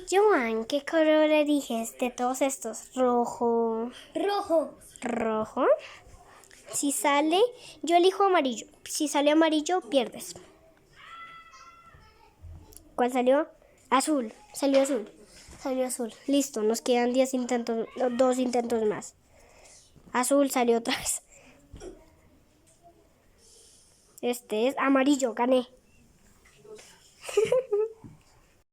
Joan, ¿qué color eliges de todos estos? Rojo. Rojo. Rojo. Si sale, yo elijo amarillo. Si sale amarillo, pierdes. ¿Cuál salió? Azul. Salió azul. Salió azul. Listo, nos quedan 10 intentos, 2 intentos más. Azul salió otra vez. Este es amarillo, gané.